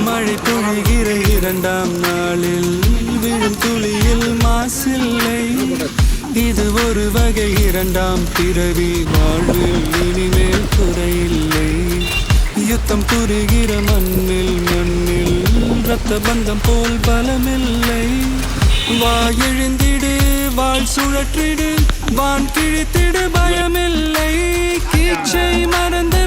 மழை பொழிகிற இரண்டாம் நாளில் விழும் துளியில் மாசில்லை. இது ஒரு வகை இரண்டாம் பிறவி, வாழ்வில் இனிமேல் குறையில்லை. யுத்தம் புரிகிற மண்ணில் ரத்த பந்தம் போல் பலமில்லை. வா எழுந்திடு, வாழ் சுழற்றிடு, வான் கிழித்திடு, பயமில்லை. கீச்சை மறந்து